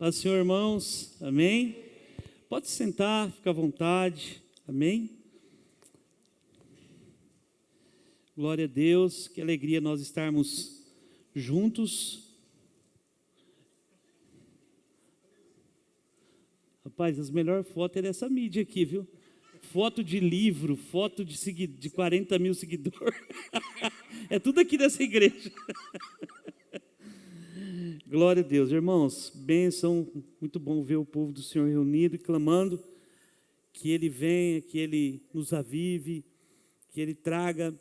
Paz do Senhor, irmãos, amém? Pode sentar, fica à vontade, amém? Glória a Deus, que alegria nós estarmos juntos. Rapaz, as melhores fotos é dessa mídia aqui, viu? Foto de livro, foto de 40 mil seguidores. É tudo aqui dessa igreja. Glória a Deus, irmãos, bênção, muito bom ver o povo do Senhor reunido e clamando que Ele venha, que Ele nos avive, que Ele traga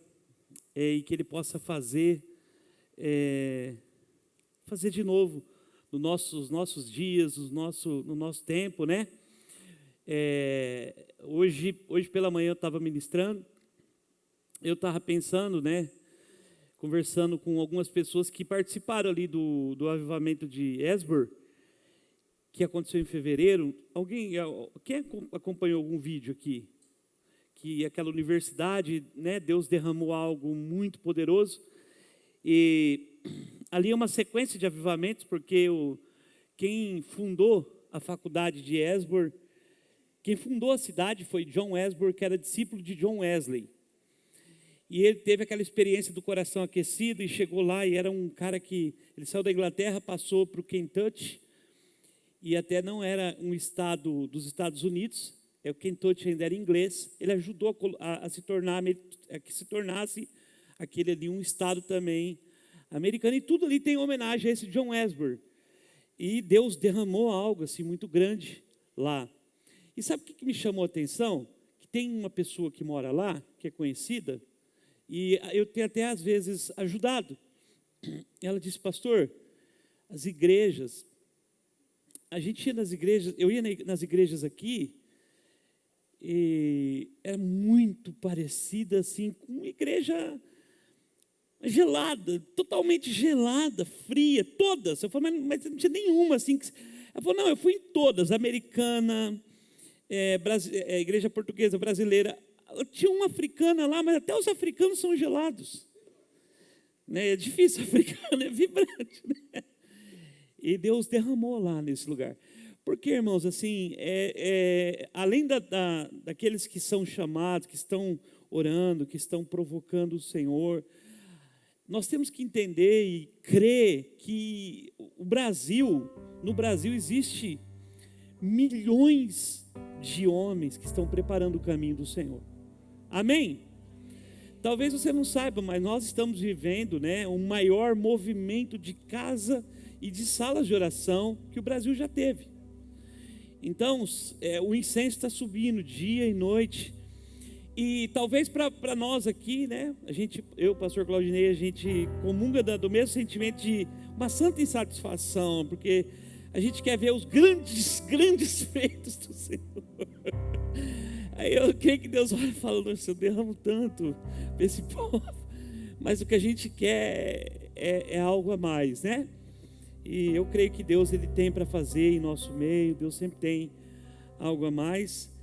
e que Ele possa fazer de novo nos nossos dias, no nosso tempo, né? Hoje pela manhã eu estava ministrando, eu estava pensando, né? Conversando com algumas pessoas que participaram ali do avivamento de Esbor, que aconteceu em fevereiro. Quem acompanhou algum vídeo aqui? Que aquela universidade, né, Deus derramou algo muito poderoso. E ali é uma sequência de avivamentos, porque quem fundou a faculdade de Esbor, quem fundou a cidade foi John Esbor, que era discípulo de John Wesley. E ele teve aquela experiência do coração aquecido e chegou lá e era um cara que... Ele saiu da Inglaterra, passou para o Kentucky, e até não era um estado dos Estados Unidos, o Kentucky ainda era inglês. Ele ajudou a se tornasse aquele ali um estado também americano. E tudo ali tem homenagem a esse John Esbor. E Deus derramou algo assim muito grande lá. E sabe o que me chamou a atenção? Que tem uma pessoa que mora lá, que é conhecida, e eu tenho até às vezes ajudado. Ela disse: pastor, as igrejas, a gente ia nas igrejas, eu ia nas igrejas aqui, e era muito parecida assim com uma igreja gelada, totalmente gelada, fria, todas. Eu falei, mas não tinha nenhuma assim. Ela falou, não, eu fui em todas, americana, igreja portuguesa, brasileira. Tinha uma africana lá, mas até os africanos são gelados, né? É difícil, africano é vibrante, né? E Deus derramou lá nesse lugar. Porque, irmãos, assim, além daqueles que são chamados, que estão orando, que estão provocando o Senhor, nós temos que entender e crer que no Brasil existe milhões de homens que estão preparando o caminho do Senhor. Amém? Talvez você não saiba, mas nós estamos vivendo, né, o maior movimento de casa e de salas de oração que o Brasil já teve. Então, o incenso está subindo dia e noite. E talvez para nós aqui, né, eu, pastor Claudinei, a gente comunga do mesmo sentimento de uma santa insatisfação, porque a gente quer ver os grandes feitos do Senhor. Aí eu creio que Deus olha e fala, eu derramo tanto para esse povo, mas o que a gente quer é algo a mais, né? E eu creio que Deus Ele tem para fazer em nosso meio, Deus sempre tem algo a mais.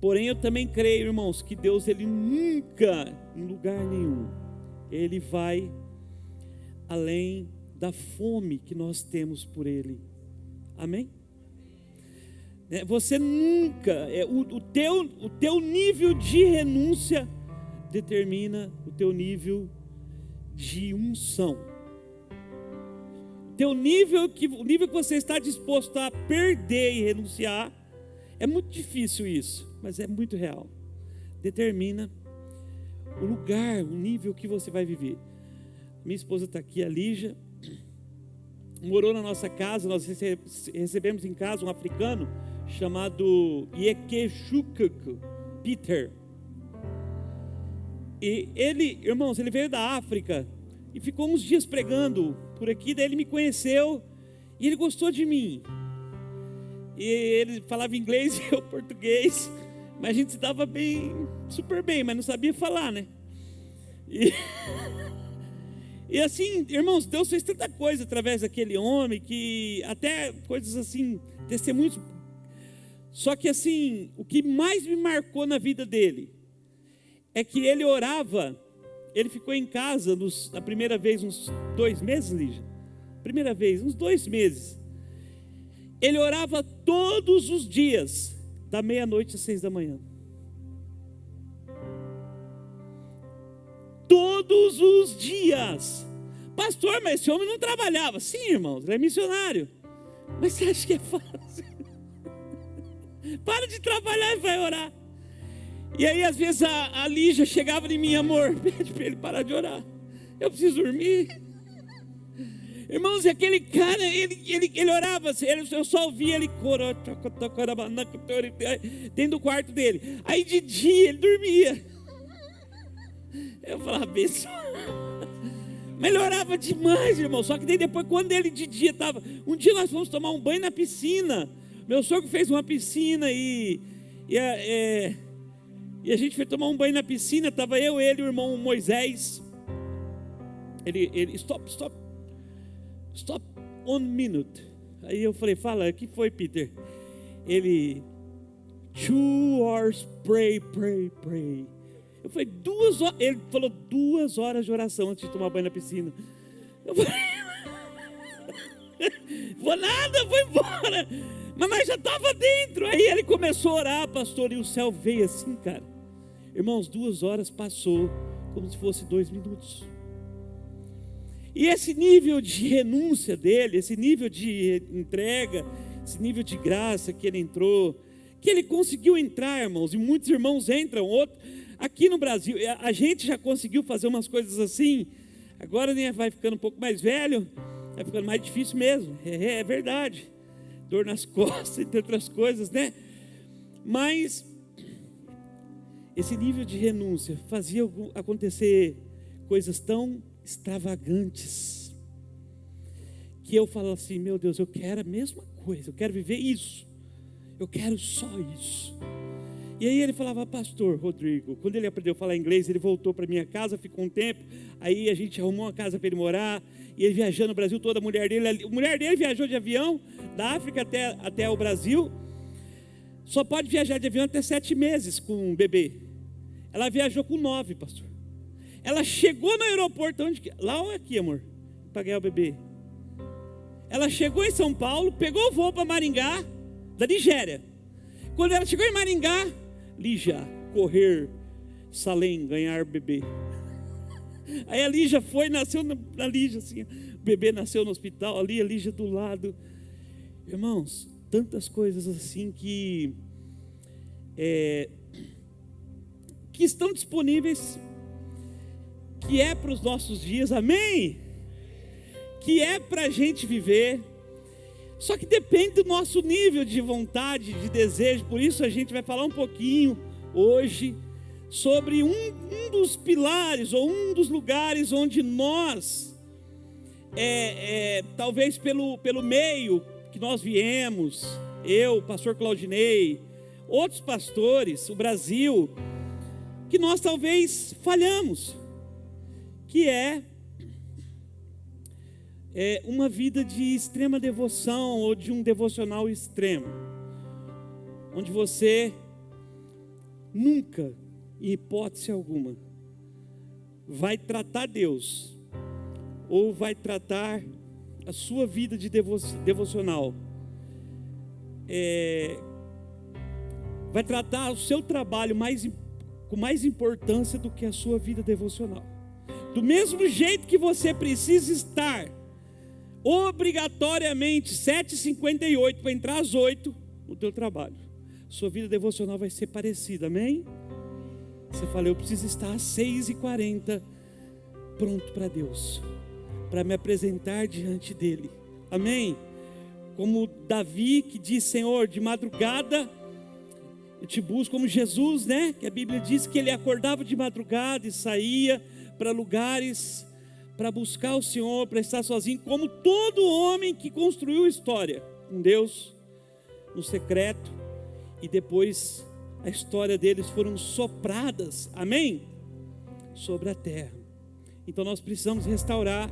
Porém eu também creio, irmãos, que Deus Ele nunca, em lugar nenhum, Ele vai além da fome que nós temos por Ele. Amém? Você nunca, o teu nível de renúncia determina o teu nível de unção. O nível que você está disposto a perder e renunciar, é muito difícil isso, mas é muito real. Determina o lugar, o nível que você vai viver. Minha esposa está aqui, a Lígia, morou na nossa casa. Nós recebemos em casa um africano chamado Yekeshukuk Peter. E ele, irmãos, ele veio da África e ficou uns dias pregando por aqui. Daí ele me conheceu e ele gostou de mim. E ele falava inglês e eu português, mas a gente se dava super bem, mas não sabia falar, né? E assim, irmãos, Deus fez tanta coisa através daquele homem, que até coisas assim, testemunhos. Só que assim, o que mais me marcou na vida dele é que ele orava. Ele ficou em casa a primeira vez uns 2 meses, Lígia. Primeira vez, uns 2 meses. Ele orava todos os dias, da meia-noite às 6 da manhã. Todos os dias. Pastor, mas esse homem não trabalhava. Sim, irmãos, ele é missionário. Mas você acha que é fácil? Para de trabalhar e vai orar. E aí às vezes a Lígia chegava em mim: amor, pede para ele parar de orar, eu preciso dormir. Irmãos, e aquele cara, ele orava, eu só ouvia ele dentro do quarto dele. Aí de dia ele dormia. Eu falava: abençoa. Mas ele orava demais, irmão. Só que daí depois, quando ele de dia estava... Um dia nós fomos tomar um banho na piscina. Meu sogro fez uma piscina e a gente foi tomar um banho na piscina. Estava eu, ele e o irmão Moisés. Ele stop 1 minute. Aí eu falei: fala, o que foi, Peter? Ele: 2 hours, pray. Eu falei: 2 horas. Ele falou: 2 horas de oração antes de tomar banho na piscina. Eu falei: vou nada, vou embora. Mas nós já estava dentro. Aí ele começou a orar, pastor, e o céu veio assim, cara. Irmãos, 2 horas passou como se fosse 2 minutos. E esse nível de renúncia dele, esse nível de entrega, esse nível de graça que ele entrou, que ele conseguiu entrar, irmãos, e muitos irmãos entram, outros. Aqui no Brasil, a gente já conseguiu fazer umas coisas assim. Agora, né, vai ficando um pouco mais velho, vai ficando mais difícil mesmo. É verdade. Dor nas costas, entre outras coisas, né? Mas esse nível de renúncia fazia acontecer coisas tão extravagantes que eu falo assim: meu Deus, eu quero a mesma coisa, eu quero viver isso, eu quero só isso. E aí ele falava: pastor Rodrigo, quando ele aprendeu a falar inglês, ele voltou para minha casa, ficou um tempo, aí a gente arrumou uma casa para ele morar, e ele viajando no Brasil, toda a mulher dele viajou de avião, da África até o Brasil. Só pode viajar de avião até 7 meses com um bebê. Ela viajou com 9, pastor. Ela chegou no aeroporto, lá ou aqui, amor? Para ganhar o bebê. Ela chegou em São Paulo, pegou o voo para Maringá, da Nigéria. Quando ela chegou em Maringá, Lígia, correr, Salém, ganhar bebê. Aí a Lígia nasceu na Lígia, assim, o bebê nasceu no hospital ali, a Lígia do lado. Irmãos, tantas coisas assim que estão disponíveis, que é para os nossos dias, amém? Que é para a gente viver. Só que depende do nosso nível de vontade, de desejo. Por isso a gente vai falar um pouquinho hoje sobre um dos pilares, ou um dos lugares onde nós, talvez pelo meio que nós viemos, eu, pastor Claudinei, outros pastores, o Brasil, que nós talvez falhamos, que é uma vida de extrema devoção, ou de um devocional extremo, onde você nunca, em hipótese alguma, vai tratar Deus, ou vai tratar a sua vida de devocional, vai tratar o seu trabalho com mais importância do que a sua vida devocional. Do mesmo jeito que você precisa estar obrigatoriamente 7h58 para entrar às 8 no teu trabalho, sua vida devocional vai ser parecida, amém? Você fala: eu preciso estar às 6h40 pronto para Deus, para me apresentar diante dele, amém? Como Davi, que diz: Senhor, de madrugada eu te busco, como Jesus, né? Que a Bíblia diz que ele acordava de madrugada e saía para lugares para buscar o Senhor, para estar sozinho, como todo homem que construiu história com Deus no secreto, e depois a história deles foram sopradas, amém? Sobre a terra. Então nós precisamos restaurar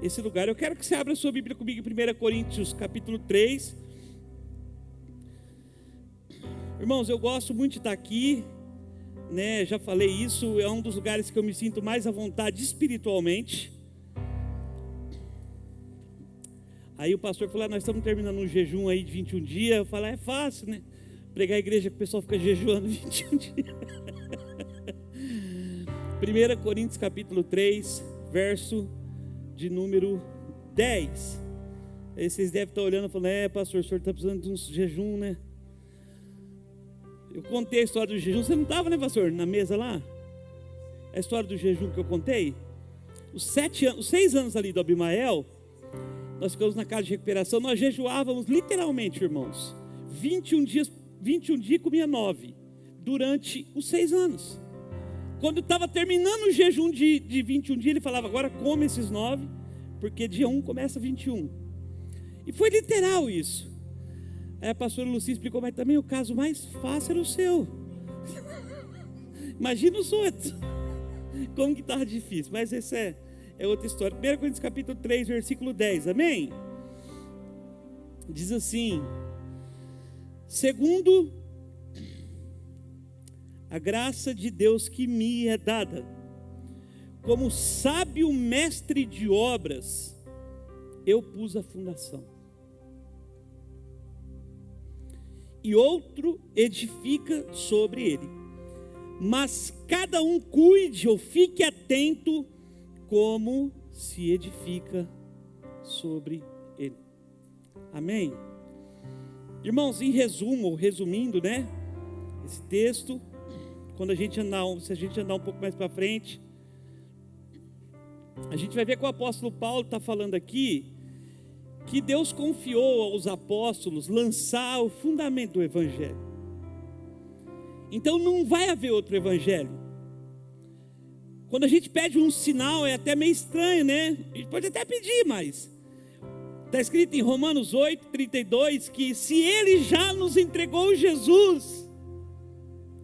esse lugar. Eu quero que você abra a sua Bíblia comigo em 1 Coríntios capítulo 3. Irmãos, eu gosto muito de estar aqui, né? Já falei isso, é um dos lugares que eu me sinto mais à vontade espiritualmente. Aí o pastor falou, nós estamos terminando um jejum aí de 21 dias. Eu falei, é fácil, né? Pregar a igreja que o pessoal fica jejuando 21 dias. 1 Coríntios capítulo 3, verso de número 10. Aí vocês devem estar olhando e falando, pastor, o senhor está precisando de um jejum, né? Eu contei a história do jejum, você não estava, né, pastor, na mesa lá? A história do jejum que eu contei? Os 6 anos ali do Abimael, nós ficamos na casa de recuperação, nós jejuávamos literalmente, irmãos, 21 dias e comia 9, durante os 6 anos. Quando estava terminando o jejum de 21 dias, ele falava, agora come esses 9, porque dia 1 começa 21. E foi literal isso. Aí a pastora Lucia explicou, mas também o caso mais fácil era o seu. Imagina os outros. Como que estava difícil, mas essa é outra história. 1 Coríntios capítulo 3, versículo 10, amém? Diz assim, segundo a graça de Deus que me é dada, como sábio mestre de obras, eu pus a fundação, e outro edifica sobre ele, mas cada um cuide ou fique atento como se edifica sobre ele. Amém? Irmãos, em resumo, ou resumindo, né? Esse texto, se a gente andar um pouco mais para frente, a gente vai ver que o apóstolo Paulo está falando aqui, que Deus confiou aos apóstolos lançar o fundamento do evangelho. Então não vai haver outro evangelho. Quando a gente pede um sinal é até meio estranho, né? A gente pode até pedir, mas está escrito em Romanos 8, 32, que se Ele já nos entregou Jesus,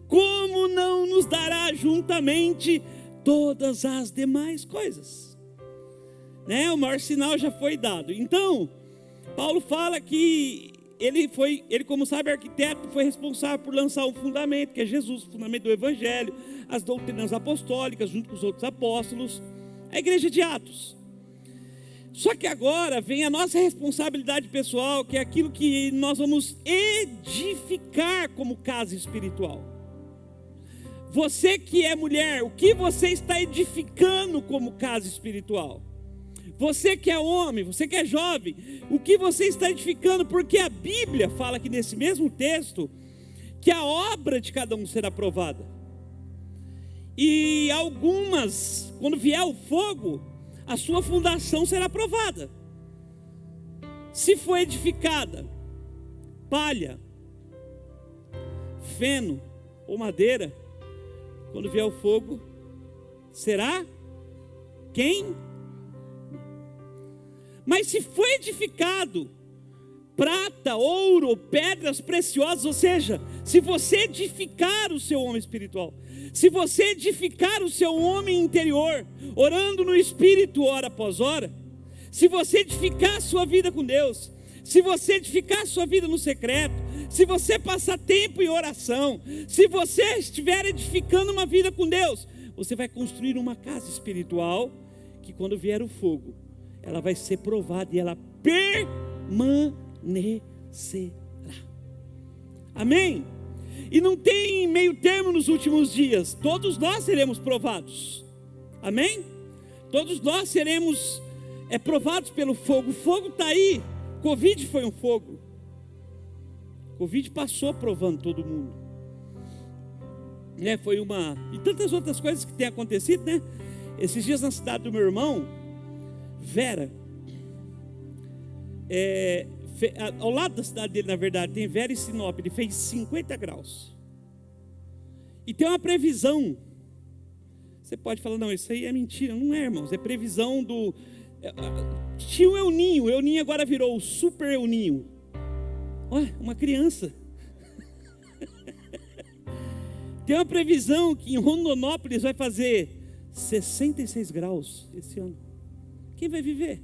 como não nos dará juntamente todas as demais coisas? Né? O maior sinal já foi dado. Então, Paulo fala que ele como sabe, arquiteto, foi responsável por lançar um fundamento, que é Jesus, o fundamento do evangelho, as doutrinas apostólicas, junto com os outros apóstolos, a igreja de Atos. Só que agora vem a nossa responsabilidade pessoal, que é aquilo que nós vamos edificar como casa espiritual. Você que é mulher, o que você está edificando como casa espiritual? Você que é homem, você que é jovem, o que você está edificando? Porque a Bíblia fala aqui nesse mesmo texto, que a obra de cada um será provada. E algumas, quando vier o fogo, a sua fundação será provada. Se for edificada, palha, feno ou madeira, quando vier o fogo, será quem? Mas se for edificado prata, ouro, pedras preciosas, ou seja, se você edificar o seu homem espiritual, se você edificar o seu homem interior, orando no Espírito hora após hora, se você edificar a sua vida com Deus, se você edificar a sua vida no secreto, se você passar tempo em oração, se você estiver edificando uma vida com Deus, você vai construir uma casa espiritual, que quando vier o fogo, ela vai ser provada e ela permanecerá. Amém? E não tem meio termo nos últimos dias. Todos nós seremos provados. Amém? Todos nós seremos provados pelo fogo. O fogo está aí. Covid foi um fogo. Covid passou provando todo mundo. Foi uma... E tantas outras coisas que têm acontecido, né? Esses dias na cidade do meu irmão, Vera, ao lado da cidade dele, na verdade, tem Vera e Sinop, ele fez 50 graus. E tem uma previsão. Você pode falar, não, isso aí é mentira. Não é, irmãos, é previsão do... Tinha o El Ninho agora virou o Super El Ninho. Olha, uma criança. Tem uma previsão que em Rondonópolis vai fazer 66 graus esse ano. Quem vai viver?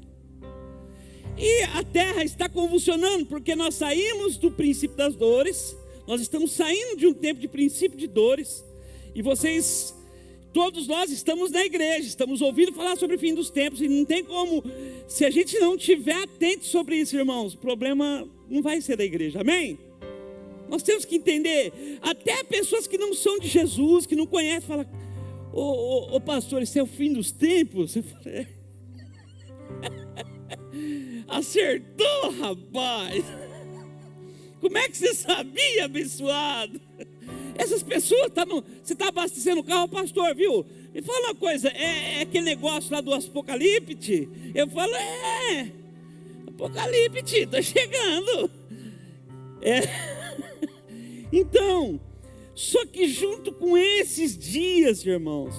E a terra está convulsionando, porque nós saímos do princípio das dores, nós estamos saindo de um tempo de princípio de dores, e todos nós estamos na igreja, estamos ouvindo falar sobre o fim dos tempos, e não tem como, se a gente não estiver atento sobre isso, irmãos, o problema não vai ser da igreja, amém? Nós temos que entender, até pessoas que não são de Jesus, que não conhecem, falam, ô pastor, isso é o fim dos tempos? Eu falei, acertou, rapaz. Como é que você sabia, abençoado? Essas pessoas, você está abastecendo o carro, pastor, viu? Me fala uma coisa, é aquele negócio lá do Apocalipse? Eu falo, Apocalipse, está chegando. Então, só que junto com esses dias, irmãos,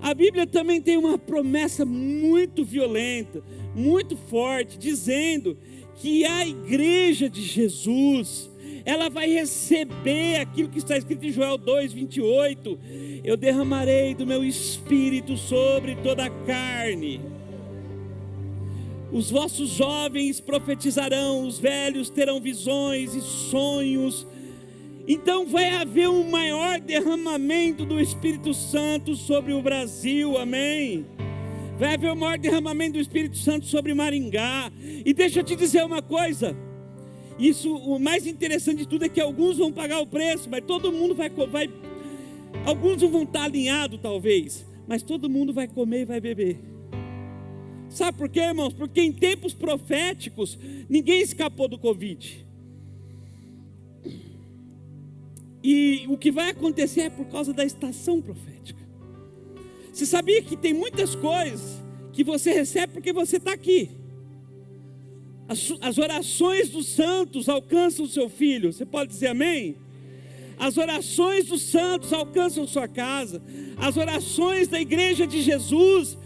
a Bíblia também tem uma promessa muito violenta, muito forte, dizendo que a igreja de Jesus, ela vai receber aquilo que está escrito em Joel 2:28, eu derramarei do meu espírito sobre toda a carne, os vossos jovens profetizarão, os velhos terão visões e sonhos. Então vai haver um maior derramamento do Espírito Santo sobre o Brasil, amém? Vai haver o maior derramamento do Espírito Santo sobre Maringá. E deixa eu te dizer uma coisa, isso, o mais interessante de tudo é que alguns vão pagar o preço, mas todo mundo vai alguns não vão estar alinhados talvez, mas todo mundo vai comer e vai beber. Sabe por quê, irmãos? Porque em tempos proféticos, ninguém escapou do Covid. E o que vai acontecer é por causa da estação profética. Você sabia que tem muitas coisas que você recebe porque você está aqui? As orações dos santos alcançam o seu filho. Você pode dizer amém? As orações dos santos alcançam sua casa. As orações da igreja de Jesus,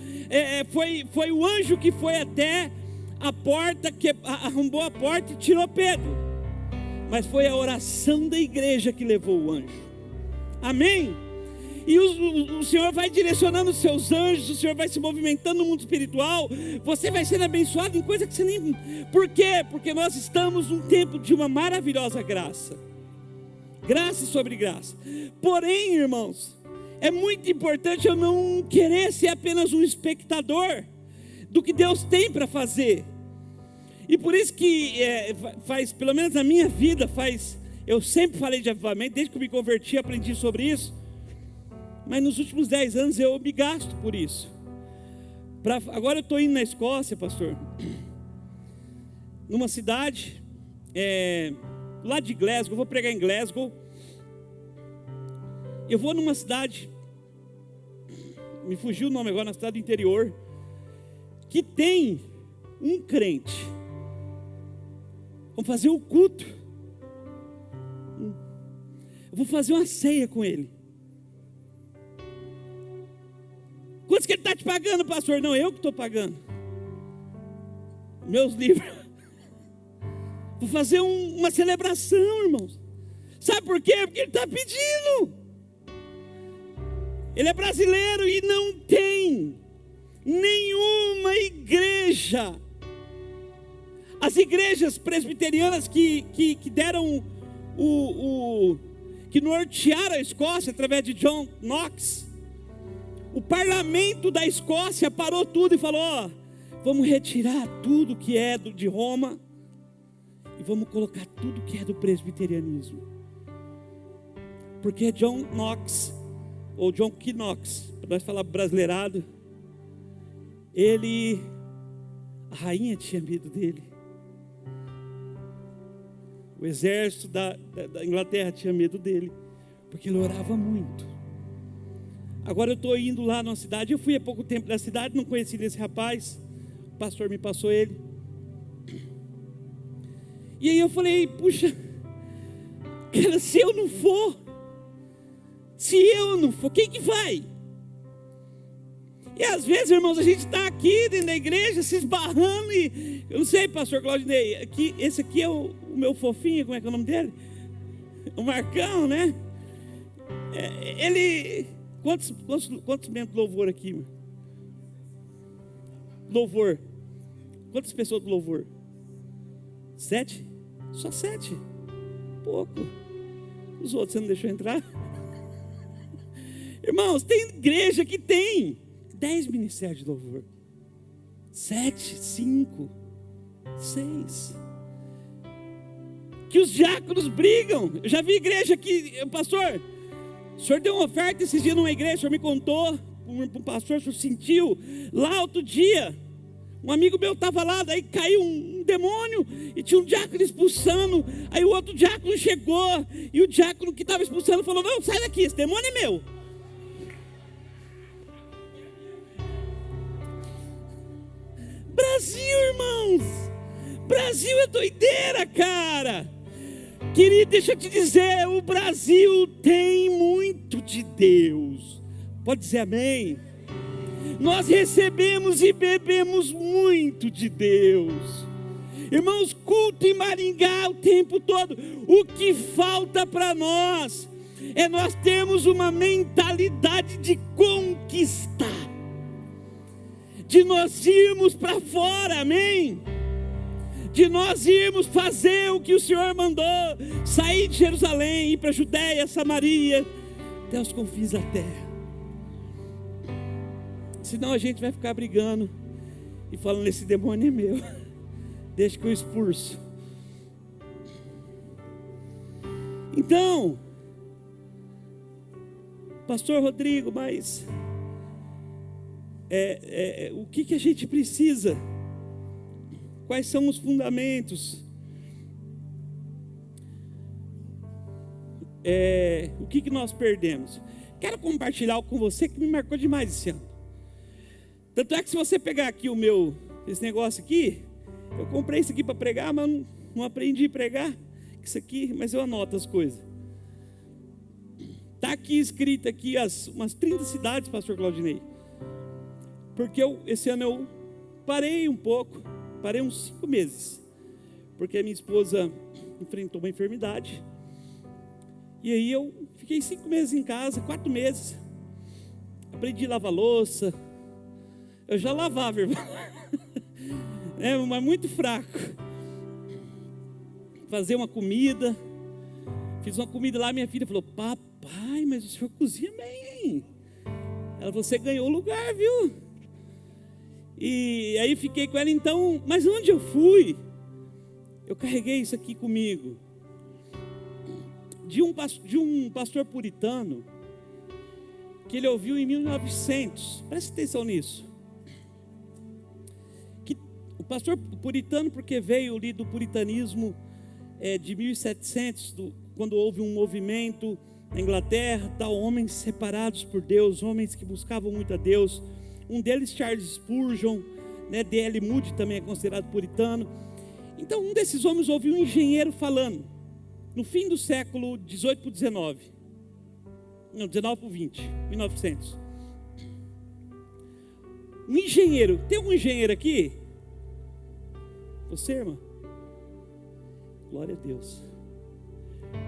foi o anjo que foi até a porta, que arrombou a porta e tirou Pedro. Mas foi a oração da igreja que levou o anjo. Amém? E o Senhor vai direcionando os seus anjos, o Senhor vai se movimentando no mundo espiritual. Você vai sendo abençoado em coisa que você nem... Por quê? Porque nós estamos num tempo de uma maravilhosa graça. Graça sobre graça. Porém, irmãos, é muito importante eu não querer ser apenas um espectador do que Deus tem para fazer. E por isso que pelo menos na minha vida, eu sempre falei de avivamento, desde que eu me converti, aprendi sobre isso. Mas nos últimos 10 anos eu me gasto por isso. Agora eu estou indo na Escócia, pastor, numa cidade, lá de Glasgow, eu vou pregar em Glasgow. Eu vou numa cidade, me fugiu o nome agora, na cidade do interior, que tem um crente. Vamos fazer um culto. Eu vou fazer uma ceia com ele. Quantos que ele está te pagando, pastor? Não, eu que estou pagando. Meus livros. Vou fazer uma celebração, irmãos. Sabe por quê? Porque ele está pedindo. Ele é brasileiro e não tem nenhuma igreja. As igrejas presbiterianas que deram que nortearam a Escócia através de John Knox, o parlamento da Escócia parou tudo e falou: vamos retirar tudo que é de Roma e vamos colocar tudo que é do presbiterianismo. Porque John Knox, ou John Knox, para nós falar brasileirado, a rainha tinha medo dele. O exército da Inglaterra tinha medo dele, porque ele orava muito. Agora eu estou indo lá numa cidade, eu fui há pouco tempo da cidade, não conheci esse rapaz, o pastor me passou ele. E aí eu falei, puxa, se eu não for, quem que vai? E às vezes, irmãos, a gente está aqui dentro da igreja, se esbarrando e... Eu não sei, pastor Claudinei, esse aqui é o meu fofinho, como é que é o nome dele? O Marcão, né? Ele... Quantos membros do louvor aqui? Mano? Louvor. Quantas pessoas do louvor? 7? Só 7. Pouco. Os outros você não deixou entrar? Irmãos, tem igreja que tem 10 ministérios de louvor, 7, 5, 6, que os diáconos brigam. Eu já vi igreja que, pastor, o senhor deu uma oferta esses dias numa igreja, o senhor me contou, um pastor, o senhor sentiu, lá outro dia, um amigo meu estava lá, daí caiu um demônio, e tinha um diácono expulsando, aí o outro diácono chegou, e o diácono que estava expulsando falou: não, sai daqui, esse demônio é meu. Brasil, irmãos, Brasil é doideira, cara. Querido, deixa eu te dizer, o Brasil tem muito de Deus. Pode dizer amém? Nós recebemos e bebemos muito de Deus. Irmãos, culto em Maringá o tempo todo. O que falta para nós é nós termos uma mentalidade de conquistar, de nós irmos para fora, amém? De nós irmos fazer o que o Senhor mandou, sair de Jerusalém, ir para a Judéia, Samaria, até os confins da terra. Senão a gente vai ficar brigando e falando: esse demônio é meu, deixa que eu expulso. Então, pastor Rodrigo, mas o que a gente precisa? Quais são os fundamentos? O que nós perdemos? Quero compartilhar algo com você que me marcou demais esse ano. Tanto é que se você pegar aqui esse negócio aqui, eu comprei isso aqui para pregar, mas não aprendi a pregar isso aqui, mas eu anoto as coisas. Está aqui escrito aqui umas 30 cidades, pastor Claudinei. Porque esse ano eu parei um pouco, parei uns 5 meses, porque a minha esposa enfrentou uma enfermidade, e aí eu fiquei 5 meses em casa, 4 meses, aprendi a lavar louça. Eu já lavava, irmão, mas muito fraco. Fazer uma comida, fiz uma comida lá, minha filha falou: papai, mas o senhor cozinha bem, hein? Ela falou: você ganhou o lugar, viu? E aí fiquei com ela. Então, mas onde eu fui, eu carreguei isso aqui comigo, de um pastor puritano, que ele ouviu em 1900, preste atenção nisso, que o pastor puritano, porque veio ali do puritanismo de 1700, quando houve um movimento na Inglaterra, homens separados por Deus, homens que buscavam muito a Deus. Um deles, Charles Spurgeon, D.L. Moody também é considerado puritano. Então, um desses homens ouviu um engenheiro falando, no fim do século 18 para o 19, não, 19 para o 20, 1900. Um engenheiro, tem algum engenheiro aqui? Você, irmã? Glória a Deus.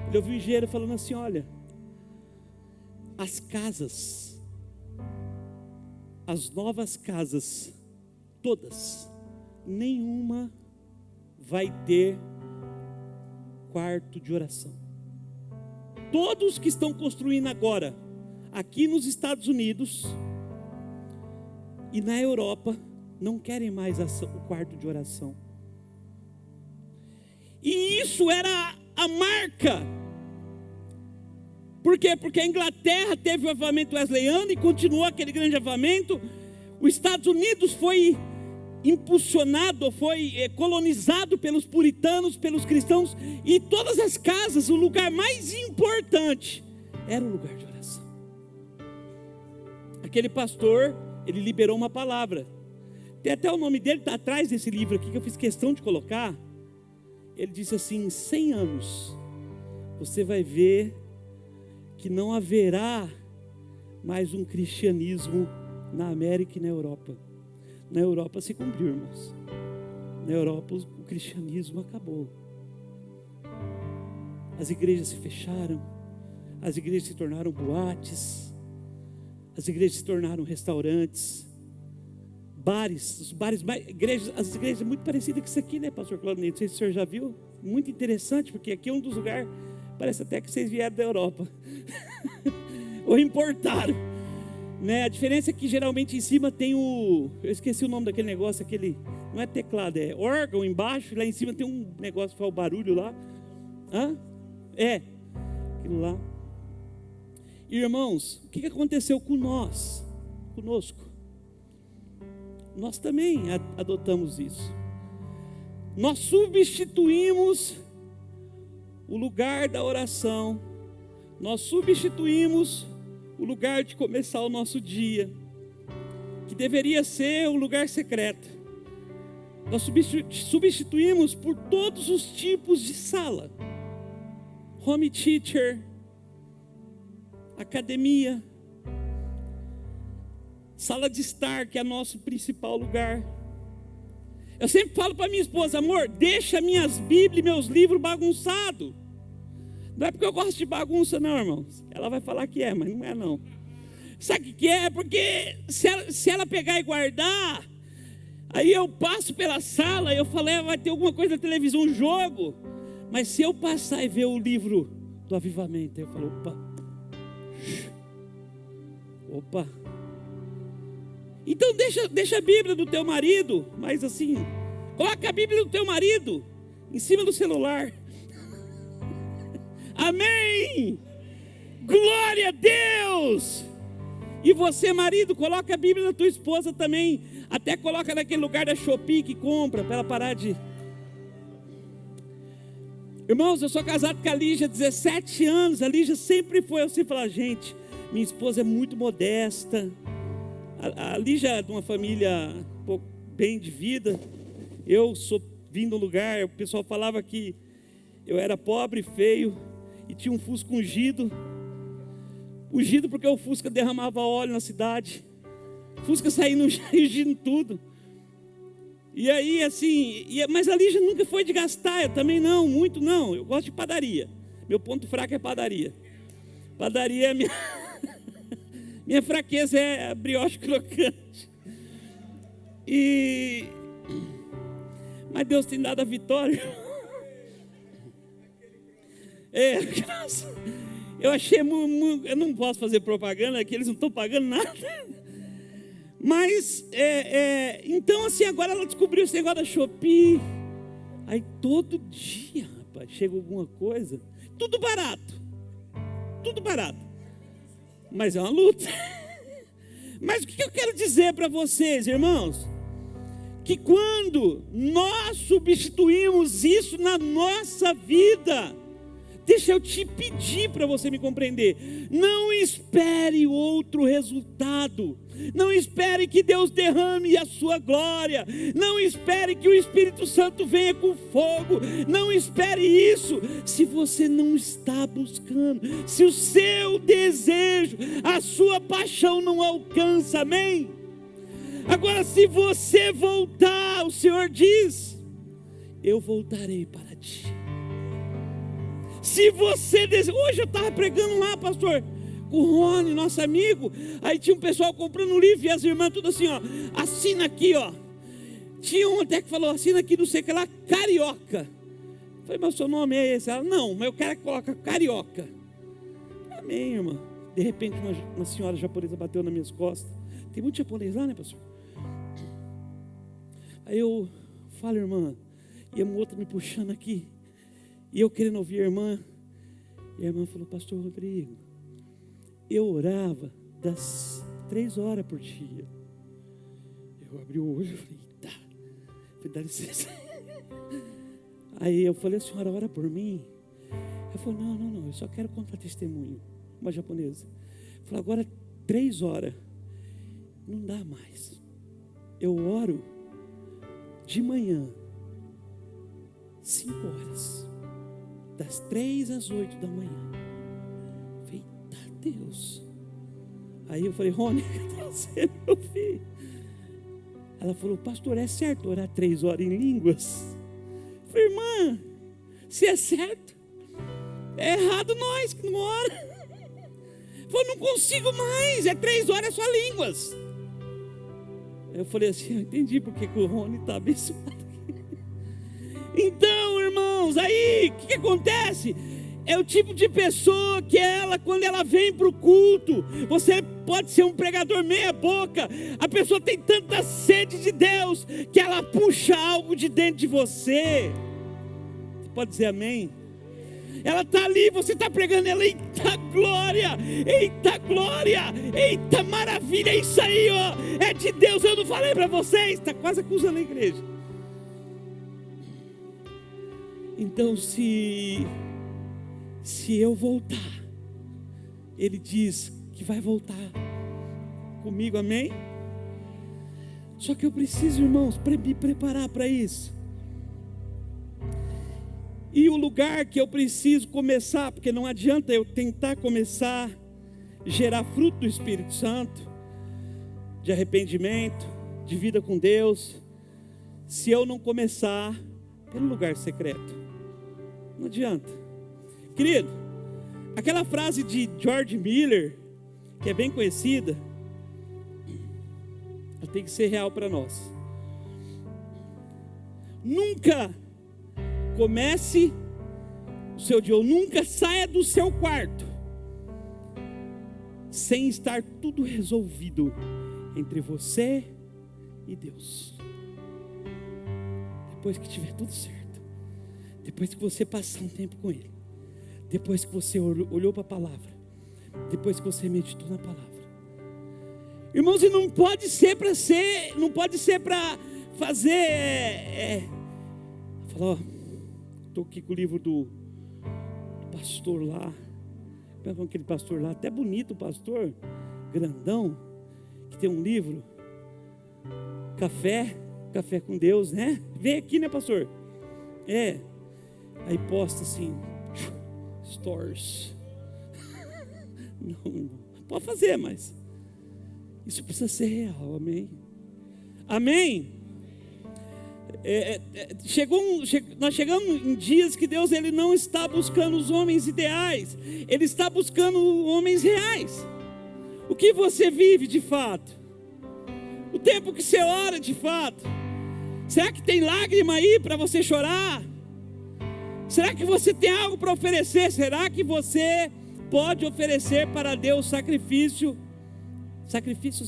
Ele ouviu um engenheiro falando assim: olha, as casas, as novas casas, todas, nenhuma vai ter quarto de oração. Todos que estão construindo agora, aqui nos Estados Unidos e na Europa, não querem mais o quarto de oração. E isso era a marca. Por quê? Porque a Inglaterra teve o avivamento wesleyano e continuou aquele grande avivamento. Os Estados Unidos foi impulsionado, foi colonizado pelos puritanos, pelos cristãos, e todas as casas, o lugar mais importante era o lugar de oração. Aquele pastor, ele liberou uma palavra, tem até o nome dele, está atrás desse livro aqui, que eu fiz questão de colocar. Ele disse assim: em 100 anos, você vai ver que não haverá mais um cristianismo na América e na Europa. Na Europa se cumpriu, irmãos. Na Europa o cristianismo acabou. As igrejas se fecharam, as igrejas se tornaram boates, as igrejas se tornaram restaurantes, bares, os bares, as igrejas muito parecidas com isso aqui, né, pastor Claudinei? Não sei se o senhor já viu. Muito interessante, porque aqui é um dos lugares, parece até que vocês vieram da Europa. ou importaram, né? A diferença é que geralmente em cima tem eu esqueci o nome daquele negócio, não é teclado, é órgão embaixo, e lá em cima tem um negócio que faz o barulho lá. Aquilo lá. Irmãos, o que aconteceu conosco? Nós também adotamos isso. Nós substituímos o lugar da oração. Nós substituímos o lugar de começar o nosso dia, que deveria ser um lugar secreto. Nós substituímos por todos os tipos de sala. Home teacher, academia, sala de estar, que é nosso principal lugar. Eu sempre falo para minha esposa: amor, deixa minhas Bíblias e meus livros bagunçados. Não é porque eu gosto de bagunça não, irmãos. Ela vai falar que é, mas não é não. Sabe o que é? Porque se ela pegar e guardar, aí eu passo pela sala e eu falo: vai ter alguma coisa na televisão, um jogo. Mas se eu passar e ver o livro do avivamento, eu falo: opa. Então deixa a Bíblia do teu marido, mas assim, coloca a Bíblia do teu marido em cima do celular. Amém! Glória a Deus! E você, marido, coloca a Bíblia da tua esposa também. Até coloca naquele lugar da Shopee que compra, para ela parar de... Irmãos, eu sou casado com a Lígia há 17 anos. A Lígia sempre foi, eu sempre falo: gente, minha esposa é muito modesta. A Lígia é de uma família bem de vida. Eu sou vindo do lugar, o pessoal falava que eu era pobre, feio, e tinha um Fusca ungido porque o Fusca derramava óleo na cidade. O Fusca saindo ungindo tudo. E aí assim, mas a Lígia nunca foi de gastar, eu também não, muito não. Eu gosto de padaria. Meu ponto fraco é padaria. Padaria é minha fraqueza é a brioche crocante. Mas Deus tem dado a vitória. Eu achei eu não posso fazer propaganda aqui, eles não estão pagando nada. Mas então assim, agora ela descobriu esse negócio da Shopee. Aí todo dia, rapaz, chega alguma coisa. Tudo barato. Mas é uma luta. Mas o que eu quero dizer para vocês, irmãos? Que quando nós substituímos isso na nossa vida, deixa eu te pedir para você me compreender. Não espere outro resultado. Não espere que Deus derrame a sua glória. Não espere que o Espírito Santo venha com fogo. Não espere isso se você não está buscando. Se o seu desejo, a sua paixão não alcança, amém? Agora, se você voltar, o Senhor diz: eu voltarei para ti. Se você deseja... Hoje eu estava pregando lá, pastor, com o Rony, nosso amigo. Aí tinha um pessoal comprando um livro e as irmãs tudo assim, ó: assina aqui, ó. Tinha um até que falou: assina aqui, não sei o que lá, Carioca. Eu falei: mas o seu nome é esse? Ela: não, mas eu quero que coloque Carioca. Amém, irmã. De repente uma senhora japonesa bateu nas minhas costas. Tem muito japonês lá, né, pastor? Aí eu falo: irmã, e a outra me puxando aqui, e eu querendo ouvir a irmã. E a irmã falou: pastor Rodrigo, eu orava das 3 horas por dia. Eu abri o olho e falei: tá. Falei: dá licença. Aí eu falei: a senhora ora por mim? Ela falou: não, eu só quero contar testemunho. Uma japonesa. Falou: agora 3 horas. Não dá mais. Eu oro de manhã 5 horas, das 3 às 8 da manhã. Eita Deus. Aí eu falei: Rony, cadê você, meu filho? Ela falou: pastor, é certo orar 3 horas em línguas? Eu falei: irmã, se é certo, é errado nós que não ora. Eu falei: não consigo mais, é 3 horas só línguas. Eu falei assim: eu entendi porque que o Rony está abençoado. Então, irmãos, aí o que acontece? É o tipo de pessoa que quando ela vem para o culto, você pode ser um pregador meia boca, a pessoa tem tanta sede de Deus, que ela puxa algo de dentro de você. Você pode dizer amém? Ela está ali, você está pregando ela, eita glória, eita maravilha, é isso aí, ó, é de Deus, eu não falei para vocês, está quase acusando a igreja. Então se eu voltar, Ele diz que vai voltar comigo, amém? Só que eu preciso, irmãos, me preparar para isso. E o lugar que eu preciso começar, porque não adianta eu tentar começar a gerar fruto do Espírito Santo, de arrependimento, de vida com Deus, se eu não começar pelo lugar secreto. Não adianta. Querido, aquela frase de George Miller, que é bem conhecida, ela tem que ser real para nós. Nunca comece o seu dia, ou nunca saia do seu quarto sem estar tudo resolvido entre você e Deus. Depois que tiver tudo certo, depois que você passar um tempo com Ele, depois que você olhou para a palavra, depois que você meditou na palavra, irmãos, e não pode ser para fazer falar, ó, estou aqui com o livro do pastor lá, com aquele pastor lá, até bonito o pastor, grandão, que tem um livro, café com Deus, né? Vem aqui, né, pastor? Aí posta assim, stories. Não, pode fazer, mas isso precisa ser real, amém? Amém? Nós chegamos em dias que Deus ele não está buscando os homens ideais, Ele está buscando homens reais. O que você vive de fato? O tempo que você ora de fato? Será que tem lágrima aí para você chorar? Será que você tem algo para oferecer? Será que você pode oferecer para Deus sacrifícios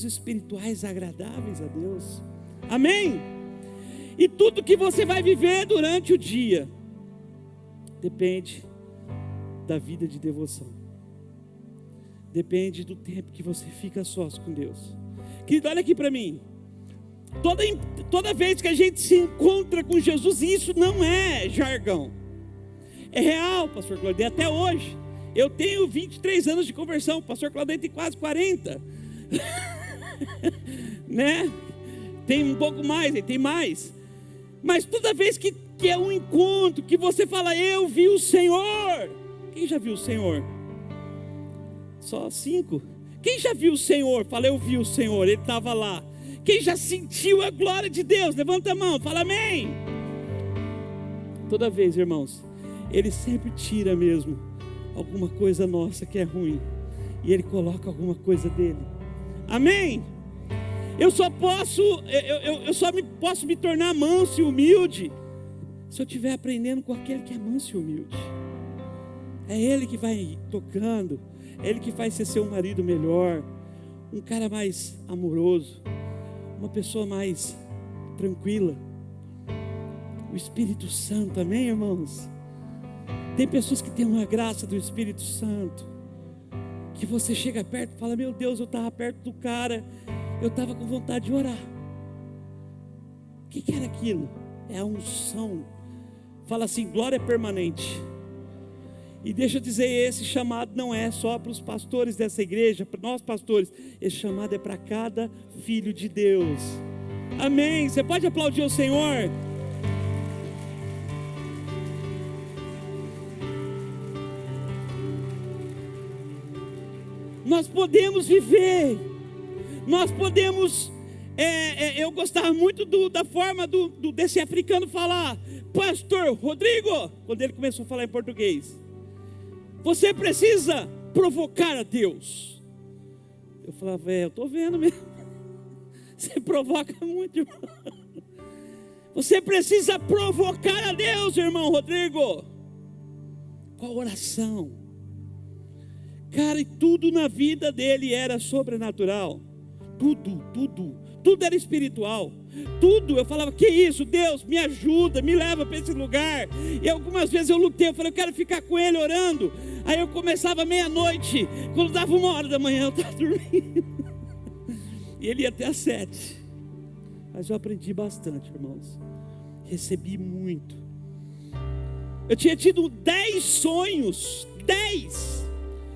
espirituais agradáveis a Deus? Amém? E tudo que você vai viver durante o dia depende da vida de devoção. Depende do tempo que você fica sós com Deus. Querido, olha aqui para mim. Toda vez que a gente se encontra com Jesus, e isso não é jargão, é real, pastor Claudete, até hoje. Eu tenho 23 anos de conversão, o pastor Claudete tem quase 40. Né? Tem um pouco mais, ele tem mais. Mas toda vez que é um encontro, que você fala, eu vi o Senhor. Quem já viu o Senhor? Só 5. Quem já viu o Senhor? Fala, eu vi o Senhor, Ele estava lá. Quem já sentiu a glória de Deus? Levanta a mão, fala amém. Toda vez, irmãos, Ele sempre tira mesmo alguma coisa nossa que é ruim, e Ele coloca alguma coisa dele. Amém? Eu só posso me tornar manso e humilde se eu estiver aprendendo com aquele que é manso e humilde. É Ele que vai tocando, é Ele que faz ser seu marido melhor, um cara mais amoroso, uma pessoa mais tranquila. O Espírito Santo, amém, irmãos? Tem pessoas que têm uma graça do Espírito Santo, que você chega perto e fala, meu Deus, eu estava perto do cara, eu estava com vontade de orar. O que era aquilo? É a unção. Fala assim, glória permanente. E deixa eu dizer, esse chamado não é só para os pastores dessa igreja, para nós pastores, esse chamado é para cada filho de Deus. Amém? Você pode aplaudir o Senhor? Nós podemos viver, nós podemos, eu gostava muito da forma desse africano falar, pastor Rodrigo, quando ele começou a falar em português, você precisa provocar a Deus. Eu falava, eu estou vendo mesmo, você provoca muito, irmão. Você precisa provocar a Deus, irmão Rodrigo, com a oração. Cara, e tudo na vida dele era sobrenatural. Tudo era espiritual. Tudo, eu falava, que isso, Deus, me ajuda, me leva para esse lugar. E algumas vezes eu lutei, eu falei, eu quero ficar com ele orando. Aí eu começava meia-noite, quando dava 1h da manhã eu estava dormindo. E ele ia até às 7. Mas eu aprendi bastante, irmãos. Recebi muito. Eu tinha tido 10 sonhos, 10,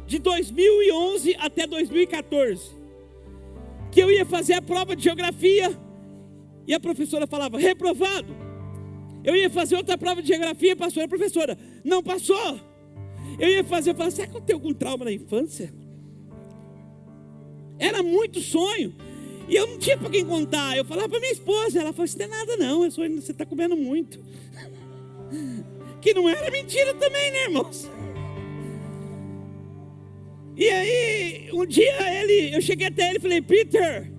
de 2011 até 2014, que eu ia fazer a prova de geografia, e a professora falava, reprovado. Eu ia fazer outra prova de geografia, a professora, não passou. Eu ia fazer, eu falava, será que eu tenho algum trauma na infância? Era muito sonho, e eu não tinha para quem contar. Eu falava para minha esposa, ela falou, isso não é nada não, você está comendo muito. Que não era mentira também, né, irmãos? E aí, um dia eu cheguei até ele e falei, Peter,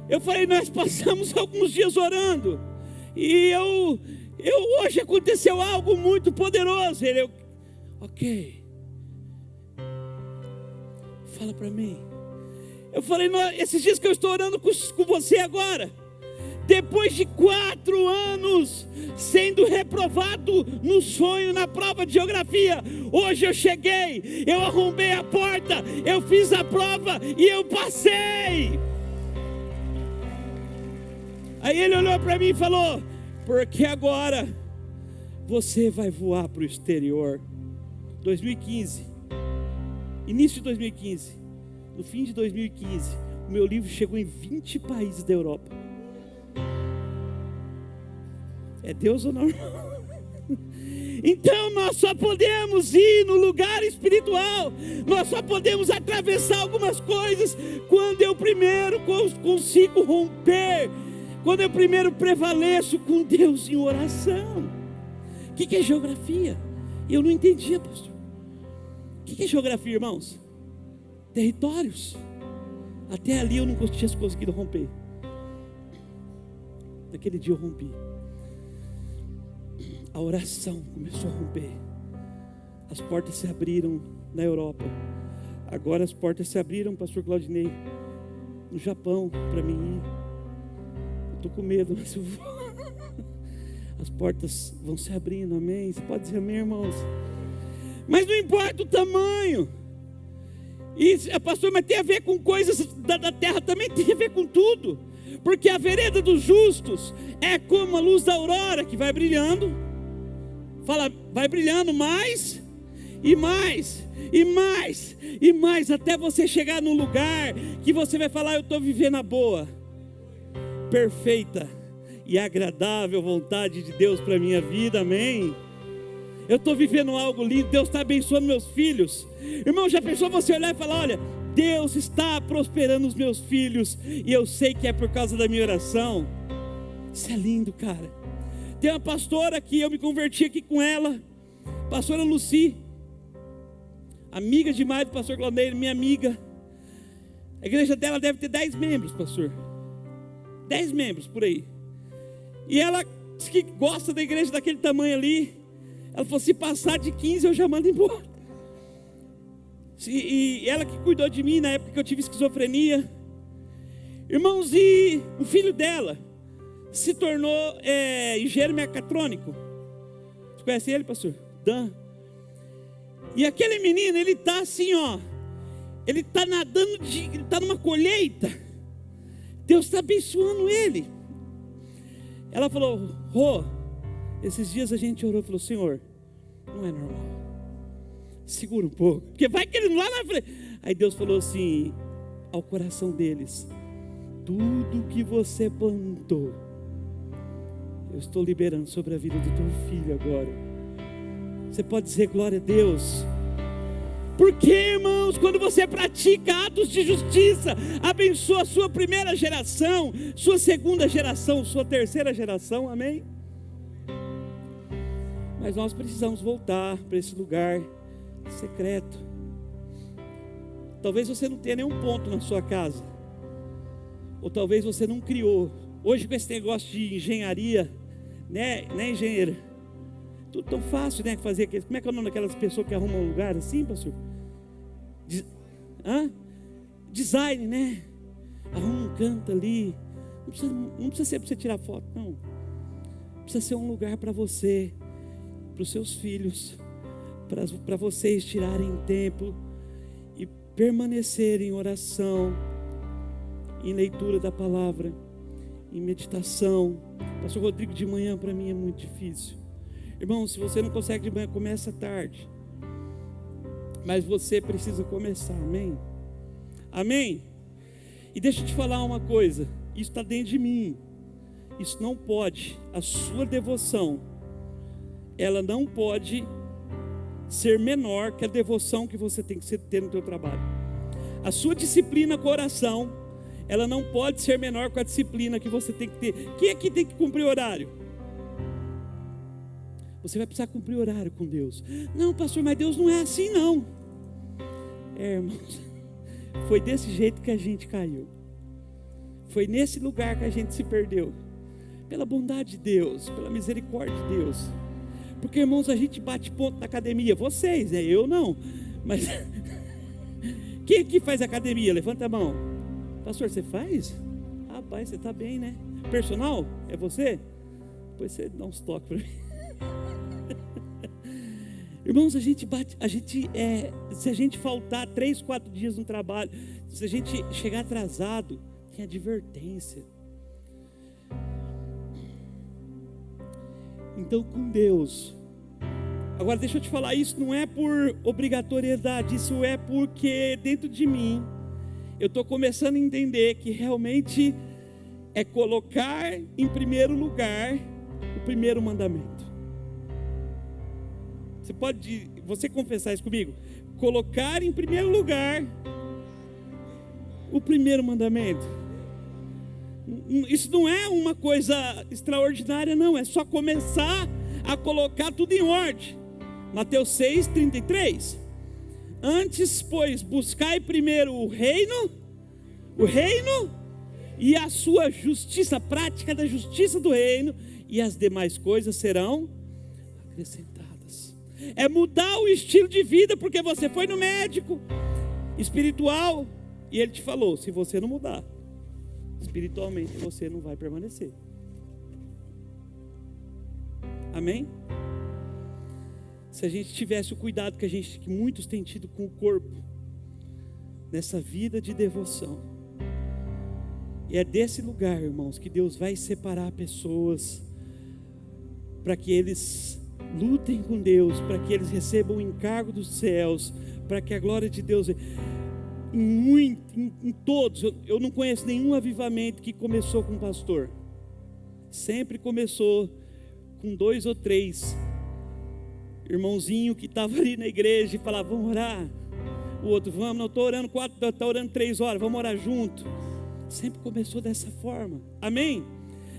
eu falei, nós passamos alguns dias orando, e hoje aconteceu algo muito poderoso. Ele, ok, fala para mim. Eu falei, esses dias que eu estou orando com você agora, depois de 4 anos sendo reprovado no sonho, na prova de geografia, hoje eu cheguei, eu arrombei a porta, eu fiz a prova e eu passei. Aí ele olhou para mim e falou, porque agora você vai voar para o exterior. 2015, início de 2015, no fim de 2015, o meu livro chegou em 20 países da Europa. É Deus ou não? Então nós só podemos ir no lugar espiritual, nós só podemos atravessar algumas coisas quando eu primeiro consigo romper, quando eu primeiro prevaleço com Deus em oração. O que é geografia? Eu não entendia, pastor. O que é geografia, irmãos? Territórios. Até ali eu não tinha conseguido romper. Naquele dia eu rompi. A oração começou a romper. As portas se abriram na Europa. Agora as portas se abriram, pastor Claudinei, no Japão, para mim ir. Eu estou com medo, mas eu vou. As portas vão se abrindo, amém? Você pode dizer amém, irmãos? Mas não importa o tamanho. E, pastor, mas tem a ver com coisas da terra, também tem a ver com tudo. Porque a vereda dos justos é como a luz da aurora que vai brilhando. Fala, vai brilhando mais e mais e mais e mais, até você chegar num lugar que você vai falar, eu estou vivendo a boa, perfeita e agradável vontade de Deus para a minha vida, amém? Eu estou vivendo algo lindo, Deus está abençoando meus filhos. Irmão, já pensou você olhar e falar, olha, Deus está prosperando os meus filhos, e eu sei que é por causa da minha oração. Isso é lindo, cara. Tem uma pastora que eu me converti aqui com ela, pastora Luci, amiga demais do pastor Claudeiro, minha amiga. A igreja dela deve ter 10 membros, pastor, 10 membros por aí. E ela diz que gosta da igreja daquele tamanho ali. Ela falou, se passar de 15 eu já mando embora. E ela que cuidou de mim na época que eu tive esquizofrenia. Irmãos, e o filho dela se tornou engenheiro mecatrônico. Você conhece ele, pastor? Dan. E aquele menino, ele está assim, ó. Ele está nadando, ele está numa colheita. Deus está abençoando ele. Ela falou, Rô, esses dias a gente orou e falou, Senhor, não é normal. Segura um pouco, porque vai que ele lá na frente. Aí Deus falou assim, ao coração deles, tudo que você plantou, eu estou liberando sobre a vida do teu filho agora. Você pode dizer glória a Deus? Porque, irmãos, quando você pratica atos de justiça, abençoa a sua primeira geração, sua segunda geração, sua terceira geração, amém? Mas nós precisamos voltar para esse lugar secreto. Talvez você não tenha nenhum ponto na sua casa, ou talvez você não criou. Hoje, com esse negócio de engenharia, Né, engenheira? Tudo tão fácil, né? Fazer aquilo. Como é que é o nome daquelas pessoas que arrumam um lugar assim, pastor? Design, né? Arruma um canto ali. Não precisa ser para você tirar foto, não. Precisa ser um lugar para você, para os seus filhos, para vocês tirarem tempo e permanecerem em oração, em leitura da palavra, em meditação. Pastor Rodrigo, de manhã para mim é muito difícil. Irmão, se você não consegue de manhã, começa tarde. Mas você precisa começar, amém? Amém? E deixa eu te falar uma coisa, isso está dentro de mim. Isso não pode, a sua devoção, ela não pode ser menor que a devoção que você tem que ter no teu trabalho. A sua disciplina com a oração, ela não pode ser menor que a disciplina que você tem que ter. Quem aqui tem que cumprir horário? Você vai precisar cumprir horário com Deus. Não, pastor, mas Deus não é assim não. Irmãos, foi desse jeito que a gente caiu. Foi nesse lugar que a gente se perdeu. Pela bondade de Deus, pela misericórdia de Deus. Porque, irmãos, a gente bate ponto na academia. Vocês, né? Eu não. Mas quem aqui faz academia? Levanta a mão. Pastor, você faz? Rapaz, você está bem, né? Personal? É você? Depois você dá uns toques para mim. Irmãos, se a gente faltar 3, 4 dias no trabalho, se a gente chegar atrasado, tem advertência. Então, com Deus. Agora, deixa eu te falar, isso não é por obrigatoriedade, isso é porque dentro de mim, eu estou começando a entender que realmente é colocar em primeiro lugar o primeiro mandamento. Você confessar isso comigo? Colocar em primeiro lugar o primeiro mandamento. Isso não é uma coisa extraordinária, não. É só começar a colocar tudo em ordem. Mateus 6:33. Antes, pois, buscai primeiro o reino e a sua justiça, a prática da justiça do reino, e as demais coisas serão acrescentadas. É mudar o estilo de vida, porque você foi no médico espiritual e ele te falou: se você não mudar espiritualmente, você não vai permanecer. Amém? Se a gente tivesse o cuidado que muitos têm tido com o corpo, nessa vida de devoção, e é desse lugar, irmãos, que Deus vai separar pessoas, para que eles lutem com Deus, para que eles recebam o encargo dos céus, para que a glória de Deus... Em todos, eu não conheço nenhum avivamento que começou com um pastor. Sempre começou com 2 ou 3 irmãozinho que estava ali na igreja e falava: vamos orar. O outro: vamos, não estou orando 4, está orando 3 horas, vamos orar junto. Sempre começou dessa forma, amém?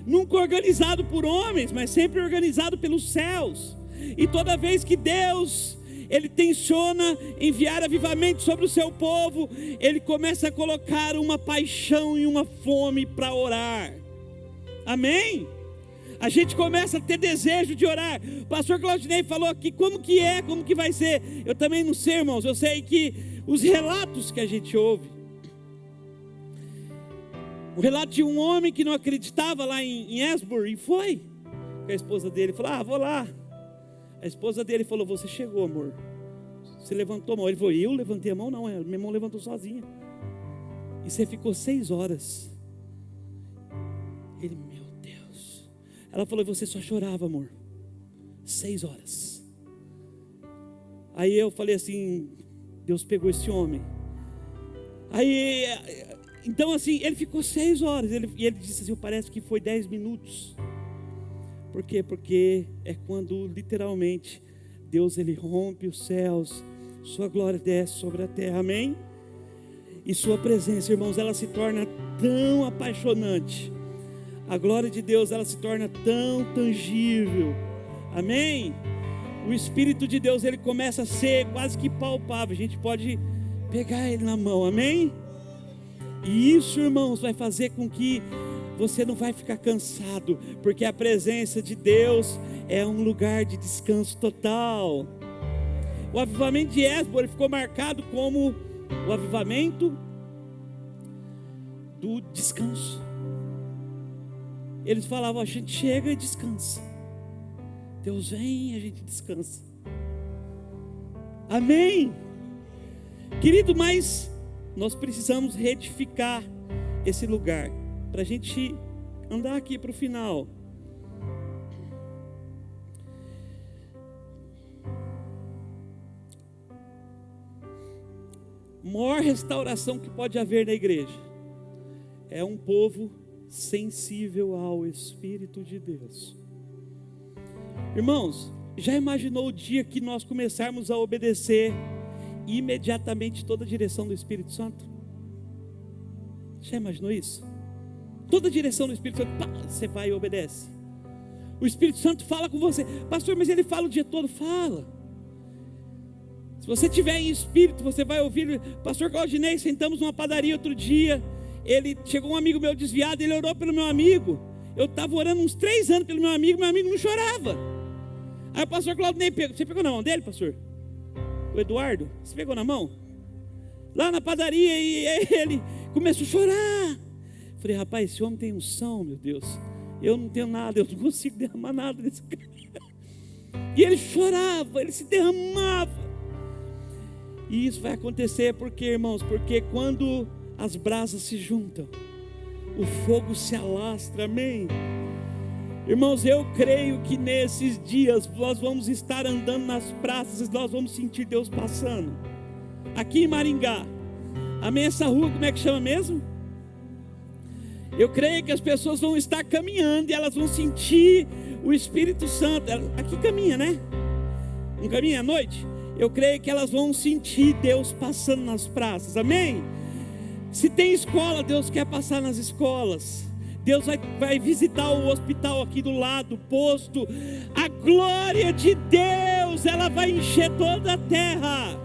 Nunca organizado por homens, mas sempre organizado pelos céus. E toda vez que Deus... Ele tenciona enviar avivamento sobre o seu povo, Ele começa a colocar uma paixão e uma fome para orar. Amém? A gente começa a ter desejo de orar. O pastor Claudinei falou aqui como que vai ser. Eu também não sei, irmãos. Eu sei que os relatos que a gente ouve, o relato de um homem que não acreditava lá em Esbur, e foi com a esposa dele, falou: vou lá. A esposa dele falou: você chegou, amor. Você levantou a mão. Ele falou: eu levantei a mão? Não, minha irmã levantou sozinha. E você ficou 6 horas. Ele: meu Deus. Ela falou: você só chorava, amor. 6 horas. Aí eu falei assim: Deus pegou esse homem. Aí, então assim, ele ficou 6 horas. E ele disse assim: parece que foi 10 minutos. Por quê? Porque é quando literalmente Deus, Ele rompe os céus, sua glória desce sobre a terra, amém? E sua presença, irmãos, ela se torna tão apaixonante. A glória de Deus, ela se torna tão tangível, amém? O Espírito de Deus, ele começa a ser quase que palpável. A gente pode pegar ele na mão, amém? E isso, irmãos, vai fazer com que você não vai ficar cansado, porque a presença de Deus é um lugar de descanso total. O avivamento de Esbo, ele ficou marcado como o avivamento do descanso. Eles falavam, a gente chega e descansa. Deus vem e a gente descansa. Amém? Querido, mas nós precisamos reedificar esse lugar, para a gente andar aqui para o final. A maior restauração que pode haver na igreja é um povo sensível ao Espírito de Deus. Irmãos, já imaginou o dia que nós começarmos a obedecer imediatamente toda a direção do Espírito Santo? Já imaginou isso? Toda a direção do Espírito Santo, pá, você vai e obedece. O Espírito Santo fala com você. Pastor, mas ele fala o dia todo. Fala. Se você tiver em espírito, você vai ouvir. Pastor Claudinei, sentamos numa padaria outro dia. Chegou um amigo meu desviado, ele orou pelo meu amigo. Eu estava orando uns 3 anos pelo meu amigo não chorava. Aí o pastor Claudinei pegou. Você pegou na mão dele, pastor? O Eduardo? Você pegou na mão? Lá na padaria, e ele começou a chorar. Falei, rapaz, esse homem tem unção, meu Deus. Eu não tenho nada, eu não consigo derramar nada desse cara. E ele chorava, ele se derramava. E isso vai acontecer porque, irmãos, porque quando as brasas se juntam, o fogo se alastra, amém? Irmãos, eu creio que nesses dias nós vamos estar andando nas praças e nós vamos sentir Deus passando. Aqui em Maringá, amém? Essa rua, como é que chama mesmo? Eu creio que as pessoas vão estar caminhando e elas vão sentir o Espírito Santo. Aqui caminha, né? Não caminha à noite? Eu creio que elas vão sentir Deus passando nas praças, amém? Se tem escola, Deus quer passar nas escolas. Deus vai visitar o hospital aqui do lado, o posto. A glória de Deus, ela vai encher toda a terra.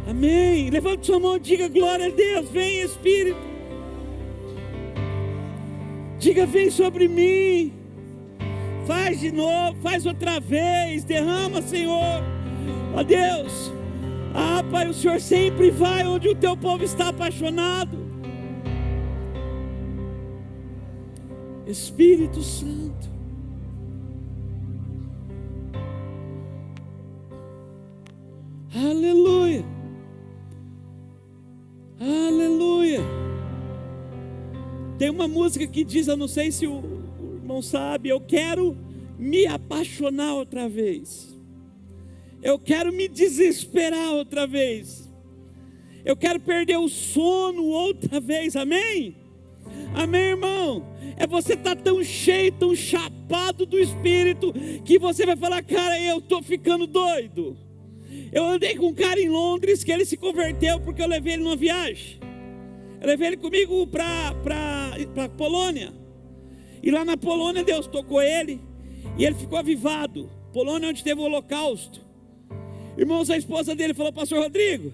Amém? Levante sua mão e diga glória a Deus. Vem Espírito. Diga, vem sobre mim. Faz de novo, faz outra vez. Derrama, Senhor. Ó Deus. Ah, Pai, o Senhor sempre vai onde o teu povo está apaixonado. Espírito Santo. Aleluia. Aleluia. Tem uma música que diz, eu não sei se o irmão sabe, eu quero me apaixonar outra vez. Eu quero me desesperar outra vez. Eu quero perder o sono outra vez, amém? Amém, irmão? É você estar tão cheio, tão chapado do Espírito, que você vai falar, cara, eu estou ficando doido. Eu andei com um cara em Londres, que ele se converteu, porque eu levei ele numa viagem. Eu levei ele comigo para Polônia. E lá na Polônia Deus tocou ele, e ele ficou avivado. Polônia é onde teve o holocausto. Irmãos, a esposa dele falou, pastor Rodrigo,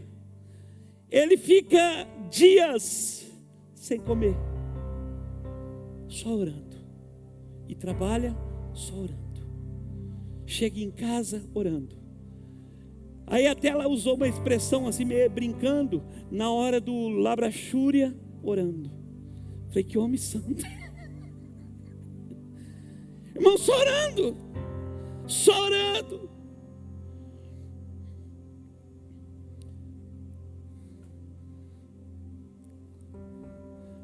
ele fica dias sem comer, só orando. E trabalha só orando. Chega em casa orando. Aí até ela usou uma expressão assim, meio brincando, na hora do labrachúria, orando. Falei, que homem santo. Irmão, só orando. Só orando.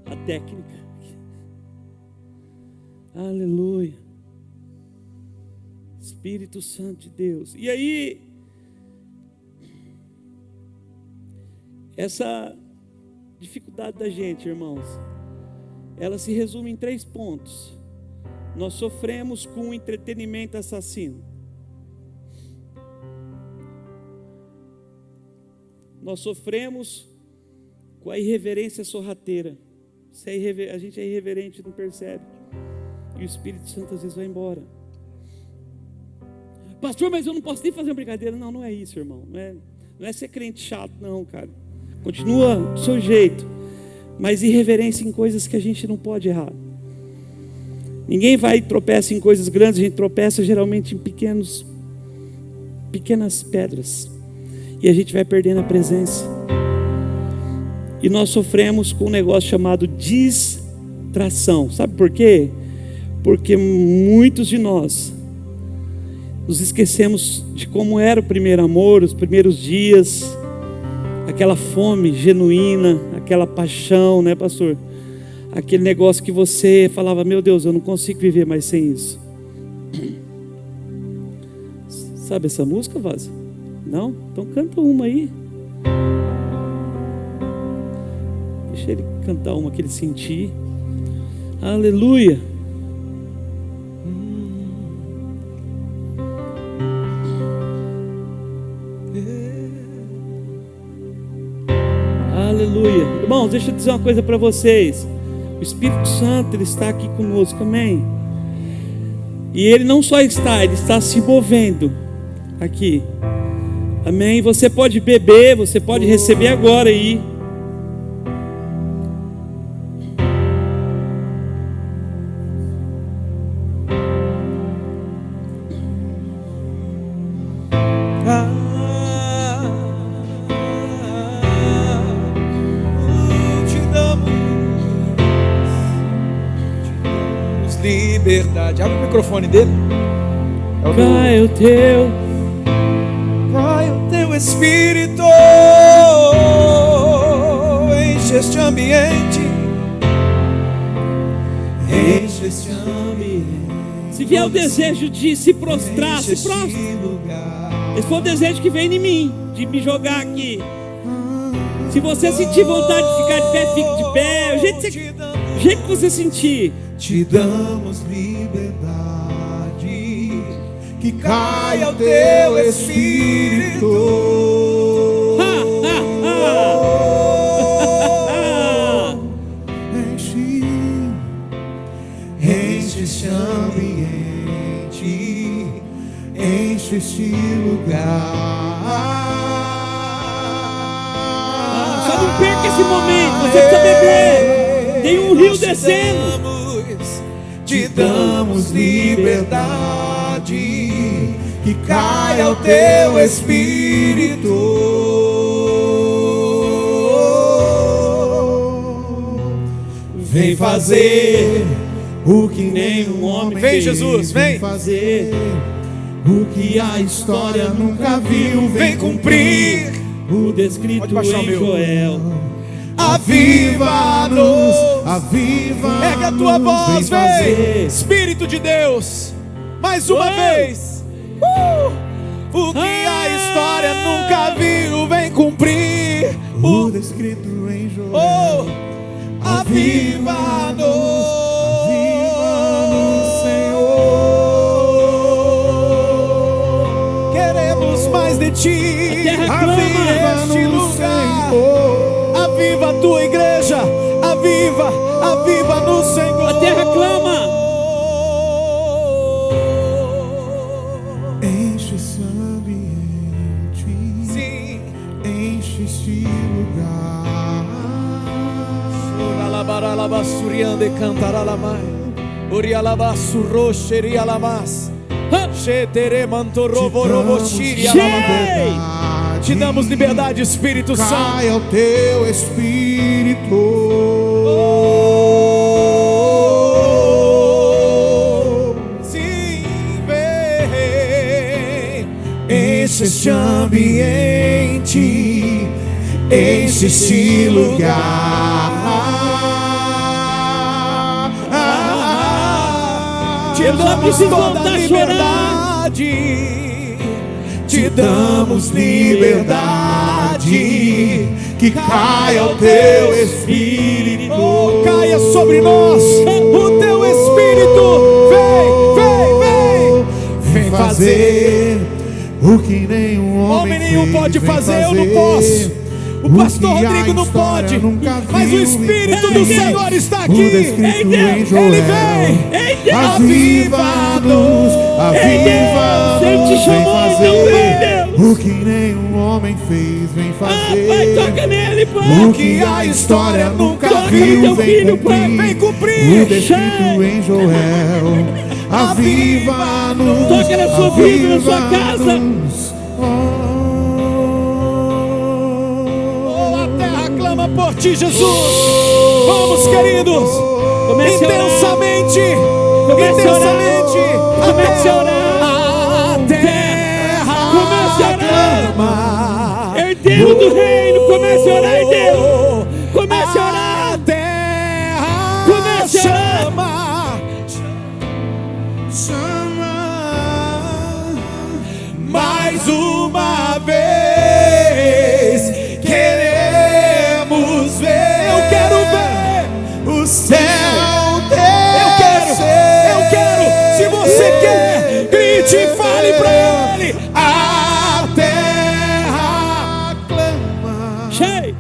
A técnica. Aleluia. Espírito Santo de Deus. E aí, essa dificuldade da gente, irmãos, ela se resume em 3 pontos. Nós sofremos com o entretenimento assassino. Nós sofremos com a irreverência sorrateira. A gente é irreverente, não percebe. E o Espírito Santo às vezes vai embora. Pastor, mas eu não posso nem fazer uma brincadeira. Não, não é isso, irmão. Não é ser crente chato, não, cara. Continua do seu jeito. mas irreverência em coisas que a gente não pode errar. Ninguém vai e tropeça em coisas grandes, a gente tropeça geralmente em pequenas pedras. E a gente vai perdendo a presença. E nós sofremos com um negócio chamado distração. Sabe por quê? Porque muitos de nós nos esquecemos de como era o primeiro amor, os primeiros dias, aquela fome genuína, aquela paixão, né, pastor? Aquele negócio que você falava, meu Deus, eu não consigo viver mais sem isso. Sabe essa música, Vaza? Não? Então canta uma aí. Deixa ele cantar uma que ele sentir. Aleluia. Aleluia. Irmãos, deixa eu dizer uma coisa para vocês. O Espírito Santo, Ele está aqui conosco, amém? E Ele não só está, Ele está se movendo aqui, amém? Você pode beber, você pode receber agora aí. Liberdade. Abre o microfone dele. Cai o teu Espírito, enche este ambiente. Enche este ambiente. Se vier o desejo de se prostrar, se prostra. Esse foi o desejo que veio em mim, de me jogar aqui. Se você sentir vontade de ficar de pé, fique de pé. O jeito que você sentir. Te damos liberdade, que caia o teu Espírito. Enche este ambiente, enche este lugar. Só não perca esse momento, você precisa beber. Tem um rio descendo. Te damos liberdade, que caia o teu Espírito. Vem fazer o que nenhum homem Vem, Jesus, vem fazer o que a história nunca viu. Vem cumprir o descrito em Joel. Aviva-nos, aviva-nos. Pega a tua voz, vem, Espírito de Deus, mais uma vez. O que a história nunca viu, vem cumprir o descrito em Joel. Aviva-nos, Senhor. Queremos mais de ti. Aviva este lugar. Aviva a tua igreja, aviva no Senhor. A terra clama. Enche esse ambiente, sim, enche este lugar. Oralabaralabasuriande cantaralabai, orialabassurroxerialamas, xeteremantoroboroboxirialabai. Te damos liberdade, Espírito Santo. Caia o teu Espírito. Sim, vem. Enche este ambiente, enche este lugar. Te damos toda a liberdade. Te damos liberdade, que caia o teu Espírito. Caia sobre nós o teu Espírito. Vem fazer o que nenhum homem pode fazer. Eu não posso. O pastor Rodrigo não pode, mas o Espírito do Senhor está aqui. Ele vem. Aviva-nos, aviva-nos. Vem fazer o que nenhum o homem fez, vem fazer. Pai, toca nele, Pai. O que a história nunca Toca no viu, teu vem filho, cumprir. Pai. Vem cumprir. O descrito em Joel. Aviva-nos. Toca na sua vida, na sua casa. A terra clama por ti, Jesus. Vamos, queridos. Comece a orar. Intensamente. Comece a orar. Intensamente. Comece a orar. A terra Comece a orar. clama. Herdeiro do reino, comece a orar, herdeiro. Comece a orar. A terra Comece a orar. chama mais uma vez. Queremos ver. Eu quero ver o céu descer. Eu quero. Se você quer, grite e fale pra ele. A terra clama. Cheio.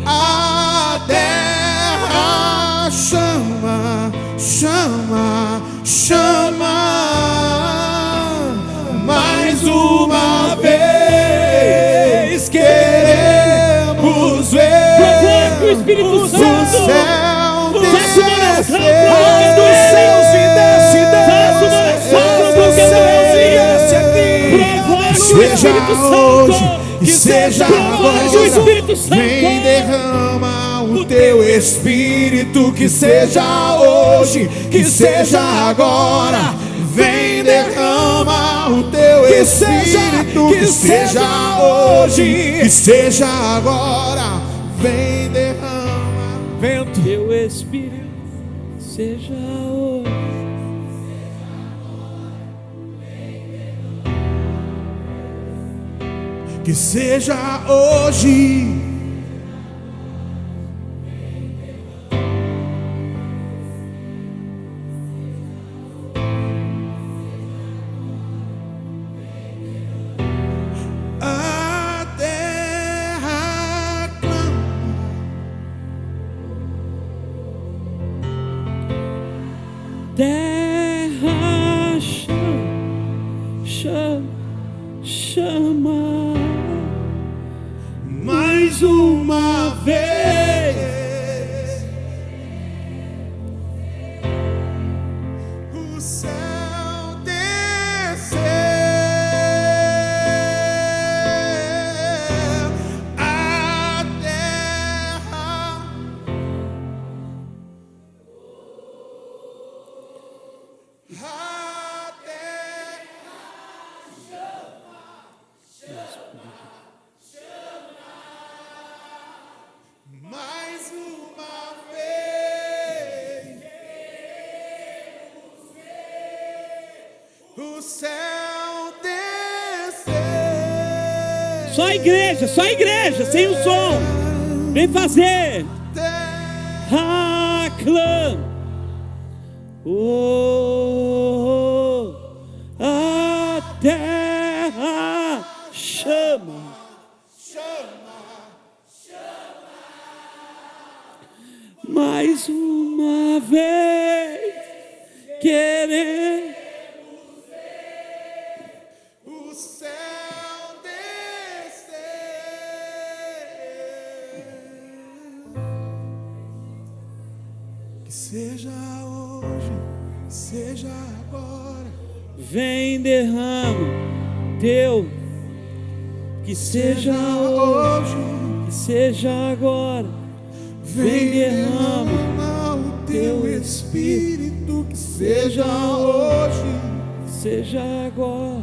A terra chama, chama, chama mais uma vez. Queremos ver Provoca o Espírito Santo. o céu Faça uma oração, descer. provoca Dos ele. céus e desce, Faça uma oração, dos provoca céus e ele. desce aqui. Provoca o Seja Espírito Santo. hoje, que seja Provoca o Espírito Santo. vem derrama o teu Espírito, que seja hoje, que seja agora. Vem derrama o teu Espírito, que seja hoje, que seja agora. Vem derrama, vento. Teu Espírito seja hoje. Que seja hoje. A terra clama. Terra chama Mais uma vez. O céu desceu. A terra. A terra. Mais uma vez. Queremos ver o céu descer. Só a igreja, sem o som. Vem fazer. Aclama. Oh, a terra chama. Mais uma vez queremos O céu descer. Que seja hoje, que seja agora. vem derrama teu, que seja hoje, que seja agora, vem derrama o teu Espírito, que seja hoje, que seja agora.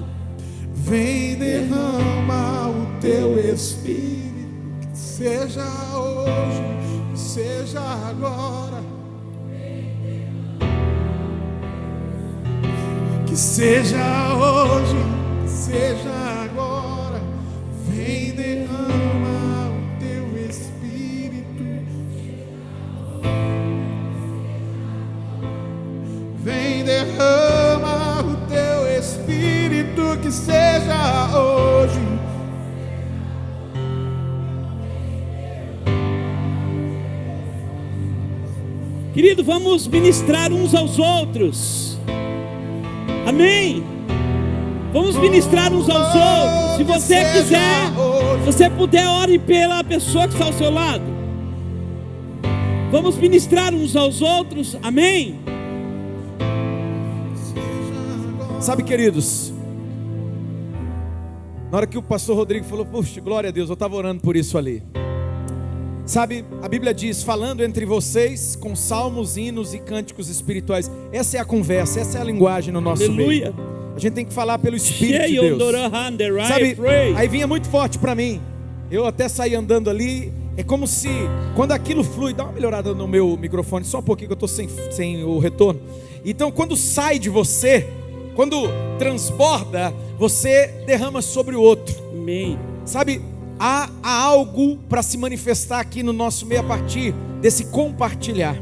vem derrama o teu Espírito, que seja hoje, que seja agora, que seja hoje, que seja agora, vem derrama o teu Espírito, vem derrama o teu Espírito, que seja hoje. Querido, vamos ministrar uns aos outros. Amém. Vamos ministrar uns aos outros. Se você quiser, se você puder, ore pela pessoa que está ao seu lado. Vamos ministrar uns aos outros. Amém? Sabe, queridos, na hora que o pastor Rodrigo falou, puxa, glória a Deus, eu estava orando por isso ali. Sabe, a Bíblia diz, falando entre vocês com salmos, hinos e cânticos espirituais. Essa é a conversa, essa é a linguagem no nosso meio. A gente tem que falar pelo Espírito de Deus. Sabe, aí vinha muito forte para mim. Eu até saí andando ali. É como se, quando aquilo flui, dá uma melhorada no meu microfone, só um pouquinho que eu estou sem o retorno. Então quando sai de você, quando transborda, você derrama sobre o outro. Amém. Sabe, há algo para se manifestar aqui no nosso meio a partir desse compartilhar.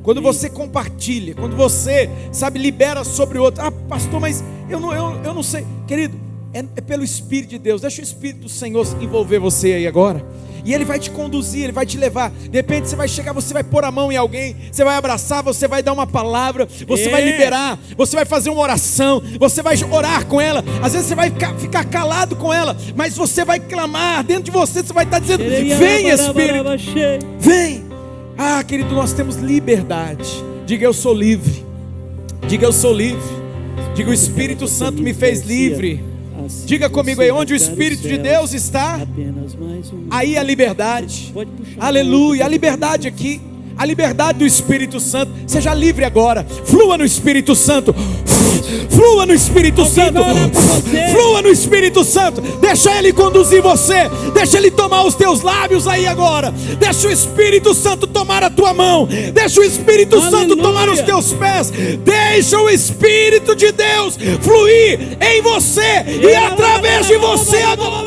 Quando você compartilha, quando você, sabe, libera sobre o outro. Ah, pastor, mas eu não sei. Querido, é pelo Espírito de Deus. Deixa o Espírito do Senhor envolver você aí agora. E Ele vai te conduzir, Ele vai te levar. De repente você vai chegar, você vai pôr a mão em alguém, você vai abraçar, você vai dar uma palavra, você vai liberar, você vai fazer uma oração, você vai orar com ela. Às vezes você vai ficar calado com ela, mas você vai clamar dentro de você, você vai estar dizendo: vem, Espírito, vem. Ah, querido, nós temos liberdade. Diga: eu sou livre. Diga: eu sou livre. Diga: o Espírito Santo me fez livre. Diga comigo aí: onde o Espírito de Deus está, aí a liberdade. Aleluia, a liberdade aqui, a liberdade do Espírito Santo. Seja livre agora, flua no Espírito Santo. Flua no Espírito Santo. Flua no Espírito Santo. Deixa Ele conduzir você. Deixa Ele tomar os teus lábios aí agora. Deixa o Espírito Santo tomar a tua mão. Deixa o Espírito Santo tomar os teus pés. Deixa o Espírito de Deus fluir em você e através de você agora.